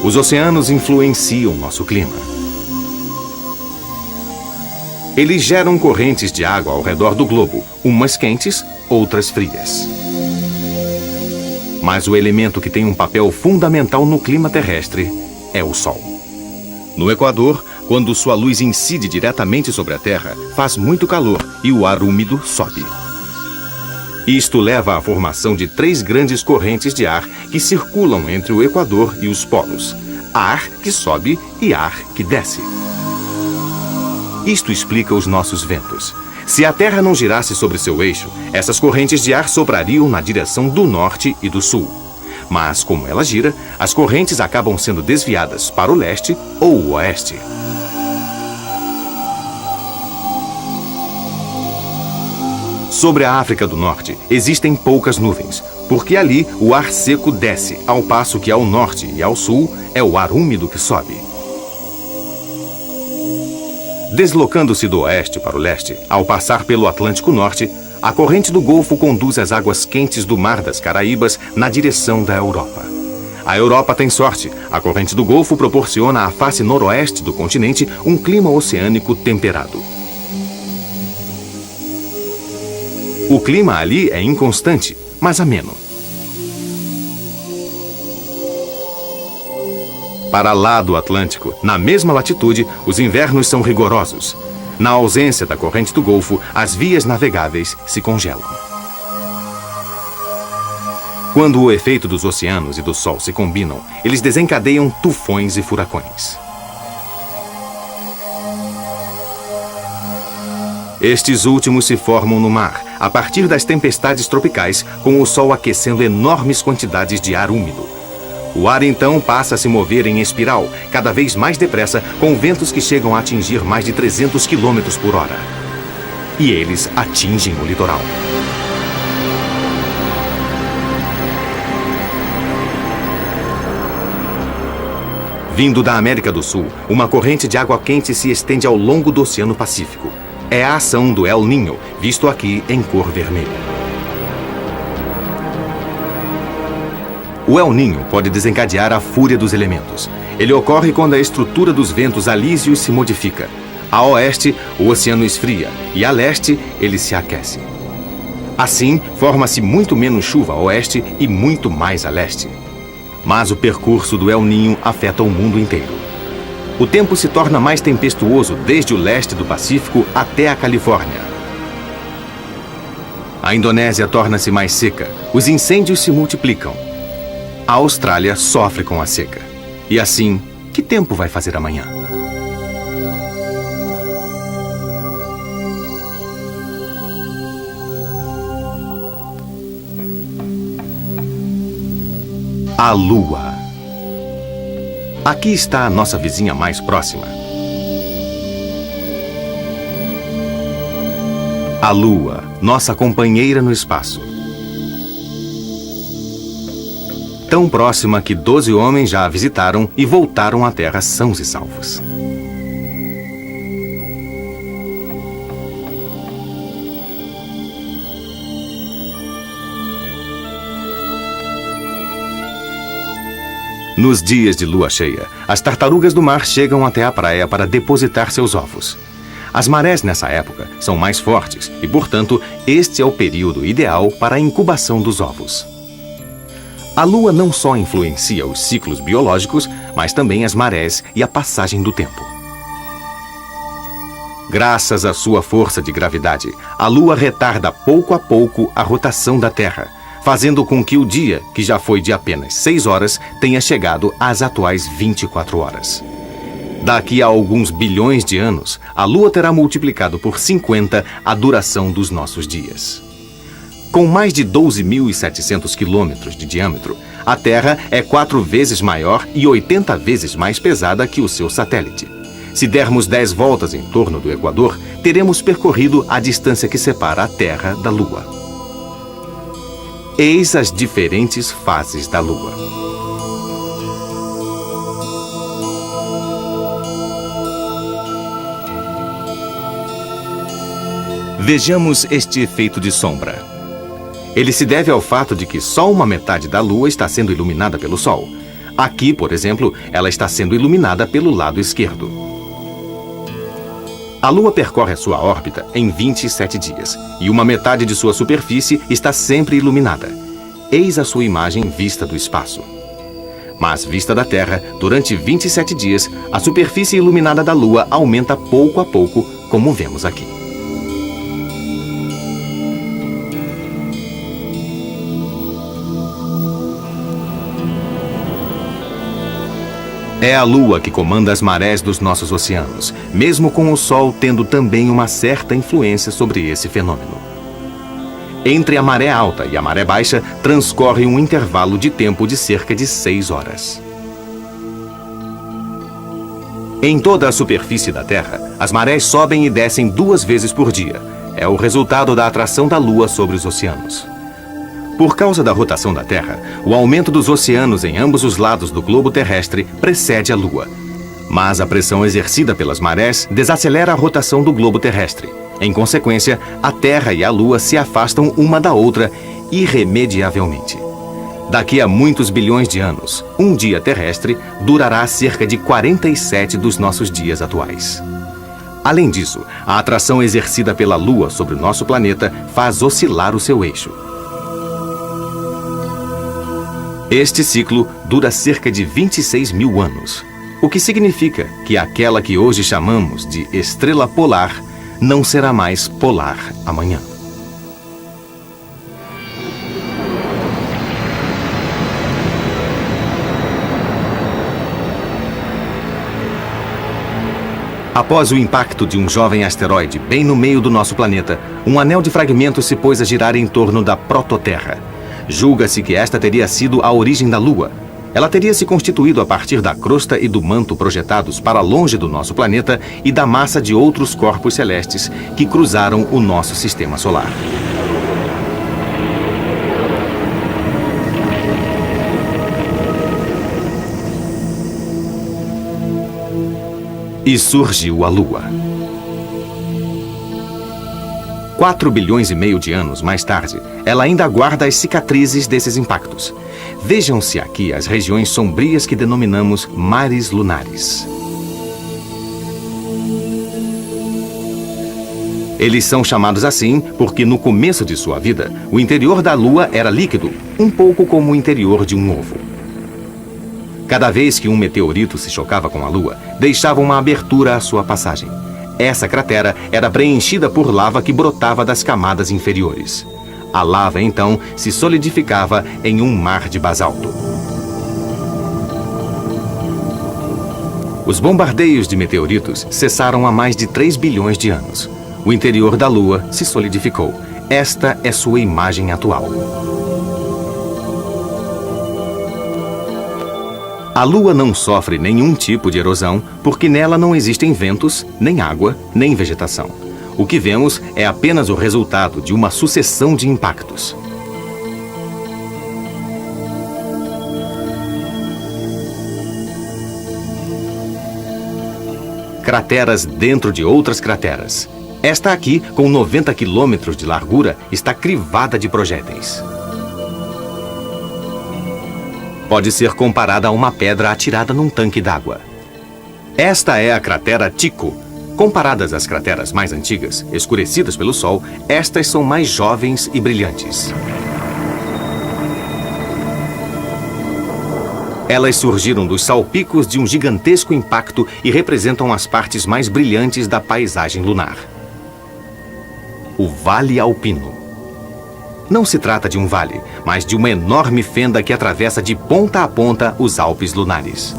Speaker 1: Os oceanos influenciam nosso clima. Eles geram correntes de água ao redor do globo, umas quentes, outras frias. Mas o elemento que tem um papel fundamental no clima terrestre é o Sol. No Equador, quando sua luz incide diretamente sobre a Terra, faz muito calor e o ar úmido sobe. Isto leva à formação de 3 grandes correntes de ar que circulam entre o Equador e os polos. Ar que sobe e ar que desce. Isto explica os nossos ventos. Se a Terra não girasse sobre seu eixo, essas correntes de ar soprariam na direção do norte e do sul. Mas, como ela gira, as correntes acabam sendo desviadas para o leste ou o oeste. Sobre a África do Norte, existem poucas nuvens, porque ali o ar seco desce, ao passo que ao norte e ao sul é o ar úmido que sobe. Deslocando-se do oeste para o leste, ao passar pelo Atlântico Norte, a corrente do Golfo conduz as águas quentes do Mar das Caraíbas na direção da Europa. A Europa tem sorte. A corrente do Golfo proporciona à face noroeste do continente um clima oceânico temperado. O clima ali é inconstante, mas ameno. Para lá do Atlântico, na mesma latitude, os invernos são rigorosos. Na ausência da corrente do Golfo, as vias navegáveis se congelam. Quando o efeito dos oceanos e do Sol se combinam, eles desencadeiam tufões e furacões. Estes últimos se formam no mar, a partir das tempestades tropicais, com o Sol aquecendo enormes quantidades de ar úmido. O ar então passa a se mover em espiral, cada vez mais depressa, com ventos que chegam a atingir mais de 300 km por hora. E eles atingem o litoral. Vindo da América do Sul, uma corrente de água quente se estende ao longo do Oceano Pacífico. É a ação do El Niño, visto aqui em cor vermelha. O El Niño pode desencadear a fúria dos elementos. Ele ocorre quando a estrutura dos ventos alísios se modifica. A oeste, o oceano esfria, e a leste, ele se aquece. Assim, forma-se muito menos chuva a oeste e muito mais a leste. Mas o percurso do El Niño afeta o mundo inteiro. O tempo se torna mais tempestuoso desde o leste do Pacífico até a Califórnia. A Indonésia torna-se mais seca. Os incêndios se multiplicam. A Austrália sofre com a seca. E assim, que tempo vai fazer amanhã? A Lua. Aqui está a nossa vizinha mais próxima. A Lua, nossa companheira no espaço. Tão próxima que 12 homens já a visitaram e voltaram à Terra sãos e salvos. Nos dias de lua cheia, as tartarugas do mar chegam até a praia para depositar seus ovos. As marés nessa época são mais fortes e, portanto, este é o período ideal para a incubação dos ovos. A lua não só influencia os ciclos biológicos, mas também as marés e a passagem do tempo. Graças à sua força de gravidade, a lua retarda pouco a pouco a rotação da Terra, fazendo com que o dia, que já foi de apenas 6 horas, tenha chegado às atuais 24 horas. Daqui a alguns bilhões de anos, a Lua terá multiplicado por 50 a duração dos nossos dias. Com mais de 12.700 quilômetros de diâmetro, a Terra é 4 vezes maior e 80 vezes mais pesada que o seu satélite. Se dermos 10 voltas em torno do Equador, teremos percorrido a distância que separa a Terra da Lua. Eis as diferentes fases da Lua. Vejamos este efeito de sombra. Ele se deve ao fato de que só uma metade da Lua está sendo iluminada pelo Sol. Aqui, por exemplo, ela está sendo iluminada pelo lado esquerdo. A Lua percorre a sua órbita em 27 dias, e uma metade de sua superfície está sempre iluminada. Eis a sua imagem vista do espaço. Mas vista da Terra, durante 27 dias, a superfície iluminada da Lua aumenta pouco a pouco, como vemos aqui. É a Lua que comanda as marés dos nossos oceanos, mesmo com o Sol tendo também uma certa influência sobre esse fenômeno. Entre a maré alta e a maré baixa, transcorre um intervalo de tempo de cerca de 6 horas. Em toda a superfície da Terra, as marés sobem e descem 2 vezes por dia. É o resultado da atração da Lua sobre os oceanos. Por causa da rotação da Terra, o aumento dos oceanos em ambos os lados do globo terrestre precede a Lua. Mas a pressão exercida pelas marés desacelera a rotação do globo terrestre. Em consequência, a Terra e a Lua se afastam uma da outra irremediavelmente. Daqui a muitos bilhões de anos, um dia terrestre durará cerca de 47 dos nossos dias atuais. Além disso, a atração exercida pela Lua sobre o nosso planeta faz oscilar o seu eixo. Este ciclo dura cerca de 26 mil anos, o que significa que aquela que hoje chamamos de estrela polar não será mais polar amanhã. Após o impacto de um jovem asteroide bem no meio do nosso planeta, um anel de fragmentos se pôs a girar em torno da prototerra. Julga-se que esta teria sido a origem da Lua. Ela teria se constituído a partir da crosta e do manto projetados para longe do nosso planeta e da massa de outros corpos celestes que cruzaram o nosso sistema solar. E surgiu a Lua. 4 bilhões e meio de anos mais tarde, ela ainda guarda as cicatrizes desses impactos. Vejam-se aqui as regiões sombrias que denominamos mares lunares. Eles são chamados assim porque no começo de sua vida, o interior da Lua era líquido, um pouco como o interior de um ovo. Cada vez que um meteorito se chocava com a Lua, deixava uma abertura à sua passagem. Essa cratera era preenchida por lava que brotava das camadas inferiores. A lava, então, se solidificava em um mar de basalto. Os bombardeios de meteoritos cessaram há mais de 3 bilhões de anos. O interior da Lua se solidificou. Esta é sua imagem atual. A Lua não sofre nenhum tipo de erosão porque nela não existem ventos, nem água, nem vegetação. O que vemos é apenas o resultado de uma sucessão de impactos. Crateras dentro de outras crateras. Esta aqui, com 90 quilômetros de largura, está crivada de projéteis. pode ser comparada a uma pedra atirada num tanque d'água. Esta é a cratera Tycho. Comparadas às crateras mais antigas, escurecidas pelo Sol, estas são mais jovens e brilhantes. Elas surgiram dos salpicos de um gigantesco impacto e representam as partes mais brilhantes da paisagem lunar. O Vale Alpino. Não se trata de um vale, mas de uma enorme fenda que atravessa de ponta a ponta os Alpes lunares.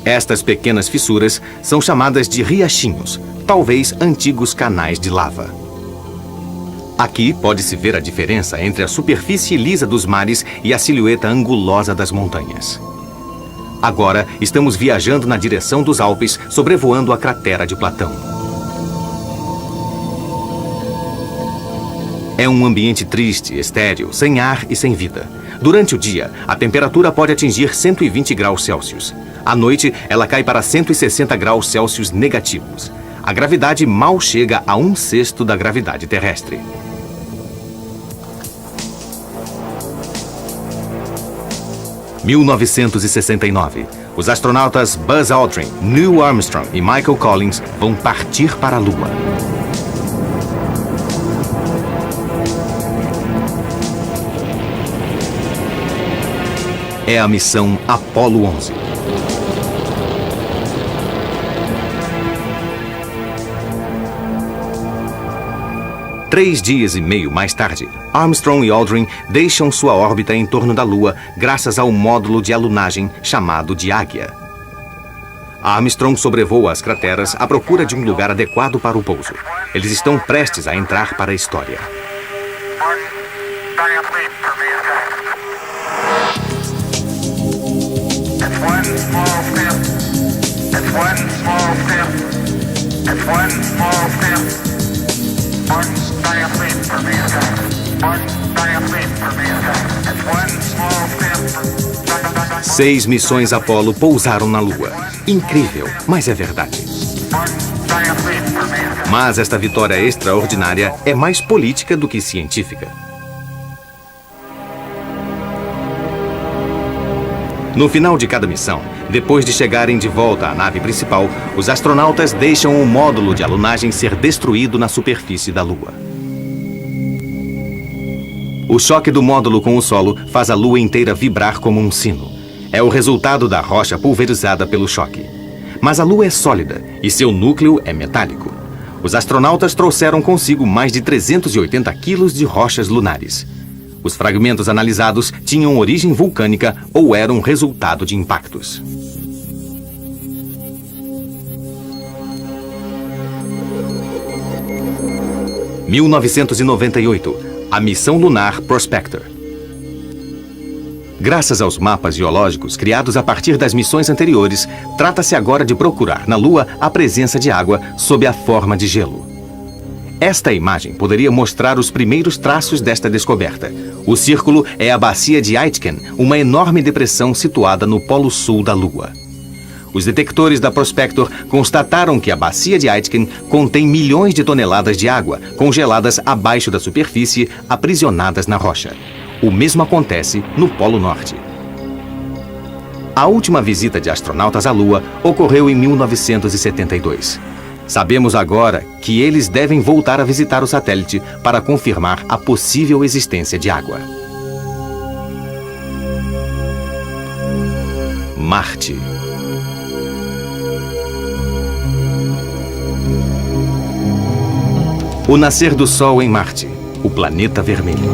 Speaker 1: Estas pequenas fissuras são chamadas de riachinhos, talvez antigos canais de lava. Aqui pode-se ver a diferença entre a superfície lisa dos mares e a silhueta angulosa das montanhas. Agora, estamos viajando na direção dos Alpes, sobrevoando a cratera de Platão. É um ambiente triste, estéril, sem ar e sem vida. Durante o dia, a temperatura pode atingir 120 graus Celsius. À noite, ela cai para 160 graus Celsius negativos. A gravidade mal chega a 1/6 da gravidade terrestre. Em 1969, os astronautas Buzz Aldrin, Neil Armstrong e Michael Collins vão partir para a Lua. É a missão Apollo 11. Três dias e meio mais tarde, Armstrong e Aldrin deixam sua órbita em torno da Lua graças ao módulo de alunagem chamado de Águia. Armstrong sobrevoa as crateras à procura de um lugar adequado para o pouso. Eles estão prestes a entrar para a história. Seis missões Apollo pousaram na Lua. Incrível, mas é verdade. Mas esta vitória extraordinária é mais política do que científica. No final de cada missão, depois de chegarem de volta à nave principal, os astronautas deixam o módulo de alunagem ser destruído na superfície da Lua. O choque do módulo com o solo faz a Lua inteira vibrar como um sino. É o resultado da rocha pulverizada pelo choque. Mas a Lua é sólida e seu núcleo é metálico. Os astronautas trouxeram consigo mais de 380 quilos de rochas lunares. Os fragmentos analisados tinham origem vulcânica ou eram resultado de impactos. Em 1998, a missão lunar Prospector. Graças aos mapas geológicos criados a partir das missões anteriores, trata-se agora de procurar na Lua a presença de água sob a forma de gelo. Esta imagem poderia mostrar os primeiros traços desta descoberta. O círculo é a bacia de Aitken, uma enorme depressão situada no polo sul da Lua. Os detectores da Prospector constataram que a bacia de Aitken contém milhões de toneladas de água, congeladas abaixo da superfície, aprisionadas na rocha. O mesmo acontece no Polo Norte. A última visita de astronautas à Lua ocorreu em 1972. Sabemos agora que eles devem voltar a visitar o satélite para confirmar a possível existência de água. Marte. O nascer do Sol em Marte, o planeta vermelho.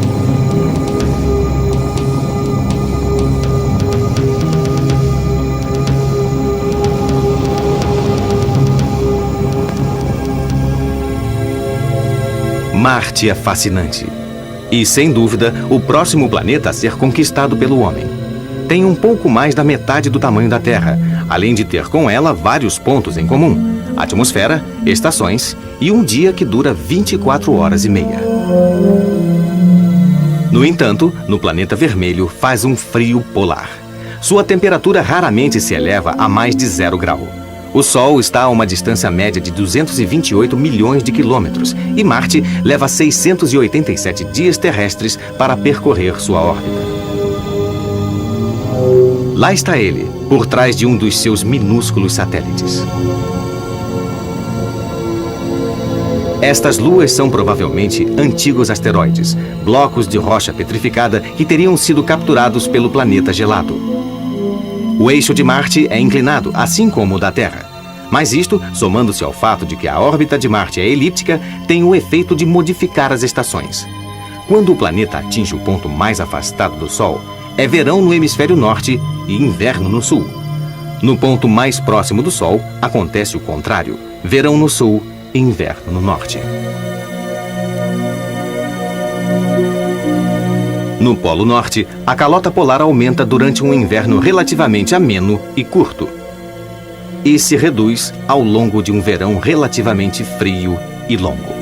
Speaker 1: Marte é fascinante. E, sem dúvida, o próximo planeta a ser conquistado pelo homem. Tem um pouco mais da metade do tamanho da Terra, além de ter com ela vários pontos em comum: atmosfera, estações e um dia que dura 24 horas e meia. No entanto, no planeta vermelho faz um frio polar. Sua temperatura raramente se eleva a mais de 0 grau.
Speaker 3: O Sol está a uma distância média de 228 milhões de quilômetros e Marte leva 687 dias terrestres para percorrer sua órbita. Lá está ele, por trás de um dos seus minúsculos satélites. Estas luas são provavelmente antigos asteroides, blocos de rocha petrificada que teriam sido capturados pelo planeta gelado. O eixo de Marte é inclinado, assim como o da Terra. Mas isto, somando-se ao fato de que a órbita de Marte é elíptica, tem o efeito de modificar as estações. Quando o planeta atinge o ponto mais afastado do Sol, é verão no hemisfério norte e inverno no sul. No ponto mais próximo do Sol, acontece o contrário, verão no sul e inverno no norte. No Polo Norte, a calota polar aumenta durante um inverno relativamente ameno e curto, e se reduz ao longo de um verão relativamente frio e longo.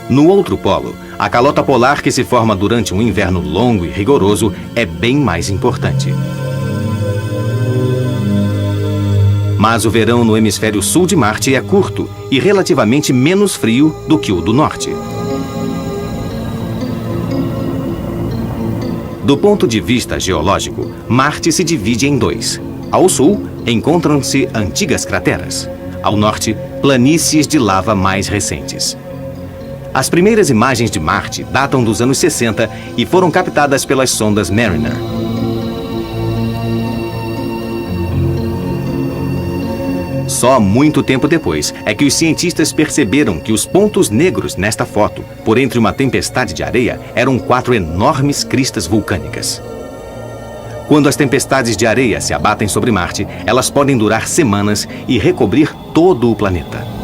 Speaker 3: No outro polo, a calota polar que se forma durante um inverno longo e rigoroso é bem mais importante. Mas o verão no hemisfério sul de Marte é curto e relativamente menos frio do que o do norte. Do ponto de vista geológico, Marte se divide em dois. Ao sul, encontram-se antigas crateras. Ao norte, planícies de lava mais recentes. As primeiras imagens de Marte datam dos anos 60 e foram captadas pelas sondas Mariner. Só muito tempo depois é que os cientistas perceberam que os pontos negros nesta foto, por entre uma tempestade de areia, eram 4 enormes cristas vulcânicas. Quando as tempestades de areia se abatem sobre Marte, elas podem durar semanas e recobrir todo o planeta.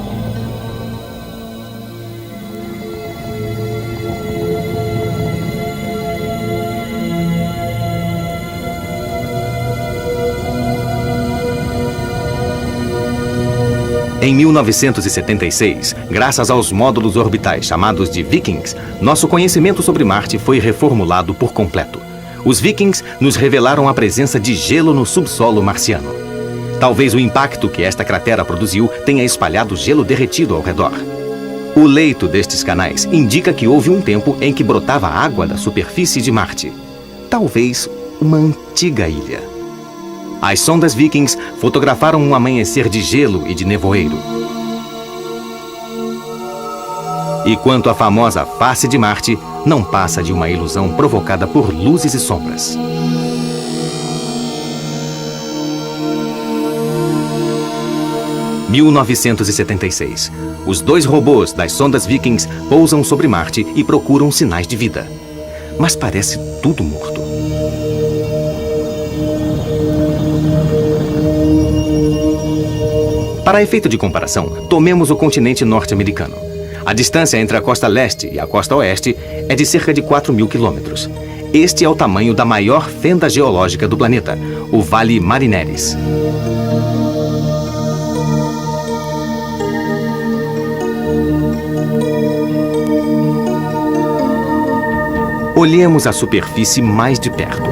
Speaker 3: Em 1976, graças aos módulos orbitais chamados de Vikings, nosso conhecimento sobre Marte foi reformulado por completo. Os Vikings nos revelaram a presença de gelo no subsolo marciano. Talvez o impacto que esta cratera produziu tenha espalhado gelo derretido ao redor. O leito destes canais indica que houve um tempo em que brotava água da superfície de Marte. Talvez uma antiga ilha. As sondas Vikings fotografaram um amanhecer de gelo e de nevoeiro. E quanto à famosa face de Marte, não passa de uma ilusão provocada por luzes e sombras. Em 1976, os 2 robôs das sondas Vikings pousam sobre Marte e procuram sinais de vida. Mas parece tudo morto. Para efeito de comparação, tomemos o continente norte-americano. A distância entre a costa leste e a costa oeste é de cerca de 4.000 quilômetros. Este é o tamanho da maior fenda geológica do planeta, o Vale Marineris. Olhemos a superfície mais de perto.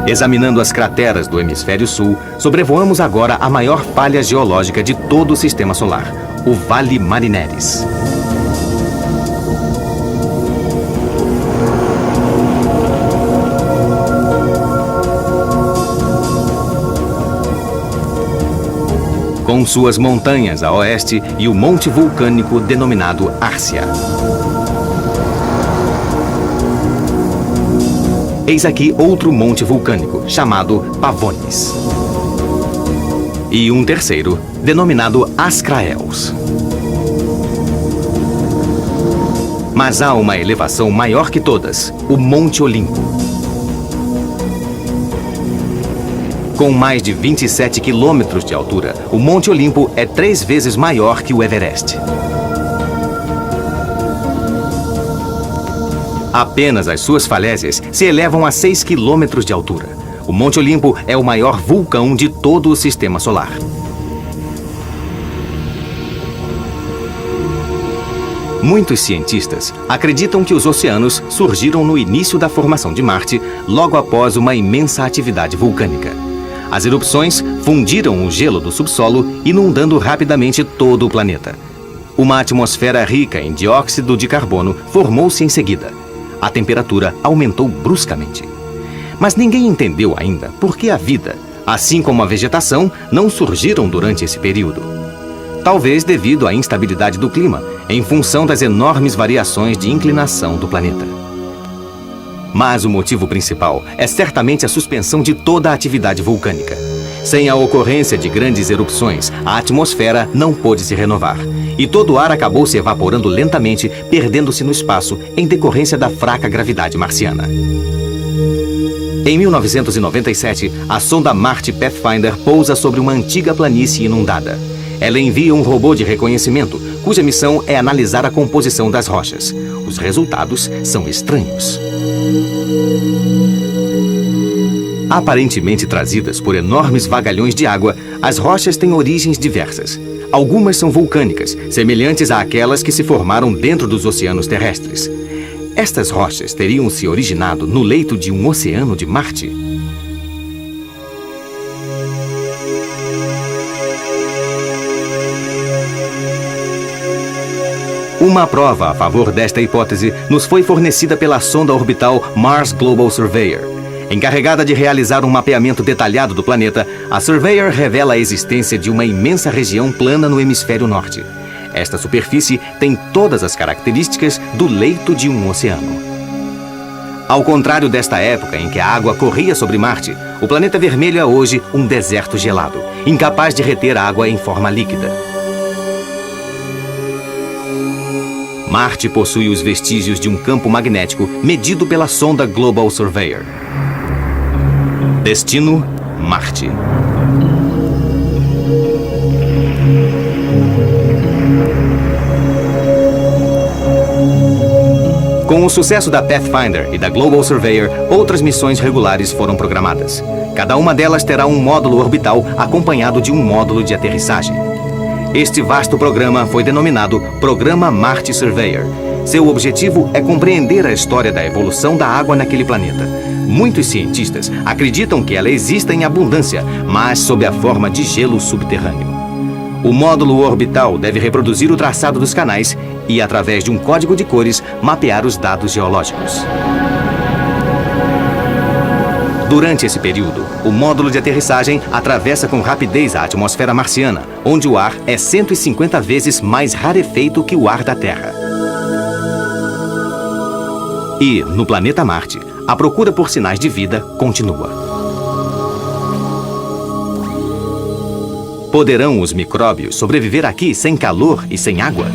Speaker 3: Examinando as crateras do hemisfério sul, sobrevoamos agora a maior falha geológica de todo o sistema solar, o Vale Marineris. Com suas montanhas a oeste e o monte vulcânico denominado Árcia. Eis aqui outro monte vulcânico, chamado Pavonis. E um terceiro, denominado Ascraeus. Mas há uma elevação maior que todas, o Monte Olimpo. Com mais de 27 quilômetros de altura, o Monte Olimpo é 3 vezes maior que o Everest. Apenas as suas falésias se elevam a 6 quilômetros de altura. O Monte Olimpo é o maior vulcão de todo o sistema solar. Muitos cientistas acreditam que os oceanos surgiram no início da formação de Marte, logo após uma imensa atividade vulcânica. As erupções fundiram o gelo do subsolo, inundando rapidamente todo o planeta. Uma atmosfera rica em dióxido de carbono formou-se em seguida. A temperatura aumentou bruscamente. Mas ninguém entendeu ainda por que a vida, assim como a vegetação, não surgiram durante esse período. Talvez devido à instabilidade do clima, em função das enormes variações de inclinação do planeta. Mas o motivo principal é certamente a suspensão de toda a atividade vulcânica. Sem a ocorrência de grandes erupções, a atmosfera não pôde se renovar, e todo o ar acabou se evaporando lentamente, perdendo-se no espaço em decorrência da fraca gravidade marciana. Em 1997, a sonda Marte Pathfinder pousa sobre uma antiga planície inundada. Ela envia um robô de reconhecimento, cuja missão é analisar a composição das rochas. Os resultados são estranhos. Aparentemente trazidas por enormes vagalhões de água, as rochas têm origens diversas. Algumas são vulcânicas, semelhantes àquelas que se formaram dentro dos oceanos terrestres. Estas rochas teriam se originado no leito de um oceano de Marte? Uma prova a favor desta hipótese nos foi fornecida pela sonda orbital Mars Global Surveyor. Encarregada de realizar um mapeamento detalhado do planeta, a Surveyor revela a existência de uma imensa região plana no hemisfério norte. Esta superfície tem todas as características do leito de um oceano. Ao contrário desta época em que a água corria sobre Marte, o planeta vermelho é hoje um deserto gelado, incapaz de reter água em forma líquida. Marte possui os vestígios de um campo magnético medido pela sonda Global Surveyor. Destino: Marte. Com o sucesso da Pathfinder e da Global Surveyor, outras missões regulares foram programadas. Cada uma delas terá um módulo orbital acompanhado de um módulo de aterrissagem. Este vasto programa foi denominado Programa Marte Surveyor. Seu objetivo é compreender a história da evolução da água naquele planeta. Muitos cientistas acreditam que ela exista em abundância, mas sob a forma de gelo subterrâneo. O módulo orbital deve reproduzir o traçado dos canais e, através de um código de cores, mapear os dados geológicos. Durante esse período, o módulo de aterrissagem atravessa com rapidez a atmosfera marciana, onde o ar é 150 vezes mais rarefeito que o ar da Terra. E, no planeta Marte, a procura por sinais de vida continua. Poderão os micróbios sobreviver aqui sem calor e sem água?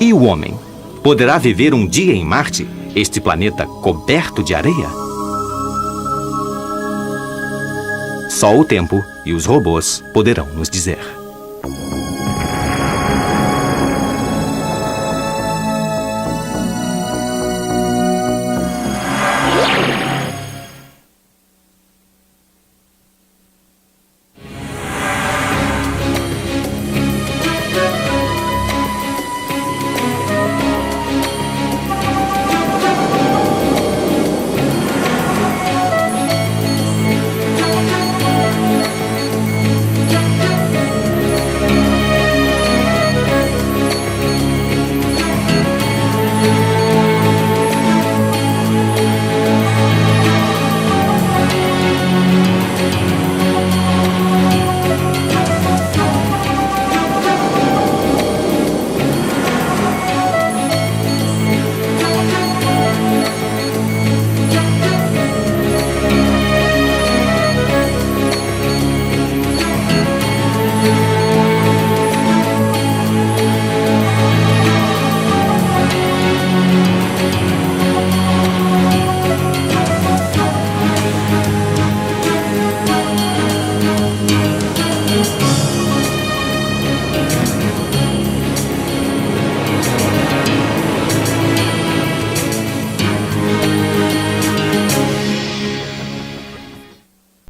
Speaker 3: E o homem? Poderá viver um dia em Marte, este planeta coberto de areia? Só o tempo e os robôs poderão nos dizer.